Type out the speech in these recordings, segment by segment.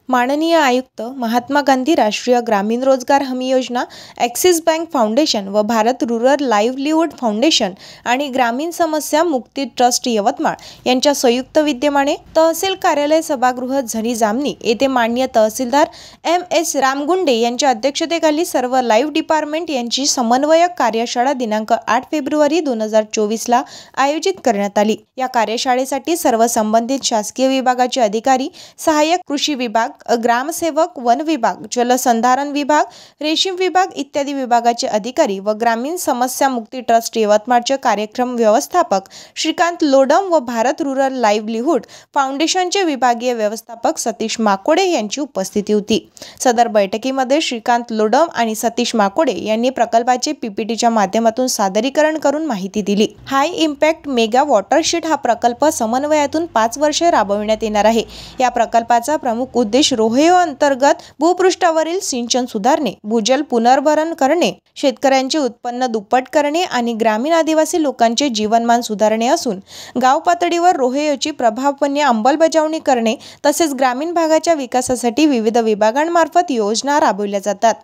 माननीय आयुक्त, महात्मा गांधी राष्ट्रीय ग्रामीण रोजगार हमी योजना, ॲक्सिस बँक फाउंडेशन व भारत रूरल लाईव्हलीहूड फाउंडेशन आणि ग्रामीण समस्या मुक्ती ट्रस्ट यवतमाळ यांच्या संयुक्त विद्यमाने तहसील कार्यालय सभागृह झरी जामनी येथे माननीय तहसीलदार MS रामगुंडे यांच्या अध्यक्षतेखाली सर्व लाईव्ह डिपार्टमेंट यांची समन्वयक कार्यशाळा दिनांक 8 फेब्रुवारी 2024 ला आयोजित करण्यात आली। या कार्यशाळेसाठी सर्व संबंधित शासकीय विभागाचे अधिकारी, सहाय्यक कृषी विभाग, ग्रामसेवक, वन विभाग, जलसंधारण विभाग, रेशीम विभाग इत्यादी विभागाचे अधिकारी व ग्रामीण समस्या मुक्ती ट्रस्ट यवतमाळचे कार्यक्रम व्यवस्थापक श्रीकांत लोडम व भारत रूरल लाईव्हलीहूड फाउंडेशनचे विभागीय व्यवस्थापक सतीश माकोडे यांची उपस्थिती होती। सदर बैठकीमध्ये श्रीकांत लोडम आणि सतीश माकोडे यांनी प्रकल्पाचे PPTच्या माध्यमातून सादरीकरण करून माहिती दिली। हाय इम्पॅक्ट मेगा वॉटरशीट हा प्रकल्प समन्वयातून 5 वर्षे राबविण्यात येणार आहे। या प्रकल्पाचा प्रमुख उद्देश रोहेओ अंतर्गत भूपृष्ठावरील सिंचन सुधारणे, भूजल पुनर्भरण करणे, शेतकऱ्यांचे उत्पन्न दुप्पट करणे आणि ग्रामीण आदिवासी लोकांचे जीवनमान सुधारणे असून गाव पातळीवर रोहेओची प्रभावपणे अंमलबजावणी करणे तसेच ग्रामीण भागाच्या विकासासाठी विविध विभागांमार्फत योजना राबविल्या जातात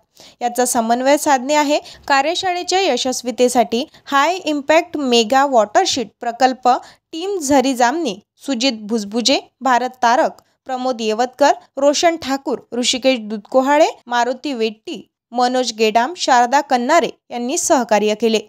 याचा समन्वय साधणे आहे। कार्यशाळेच्या यशस्वीतेसाठी हाय इम्पॅक्ट मेगा वॉटरशीट प्रकल्प टीम झरी जामनी, सुजित भुजबुजे, भारत तारक, प्रमोद येवतकर, रोशन ठाकूर, ऋषिकेश दुधकोहाळे, मारुती वेट्टी, मनोज गेडाम, शारदा कन्नारे यांनी सहकार्य केले।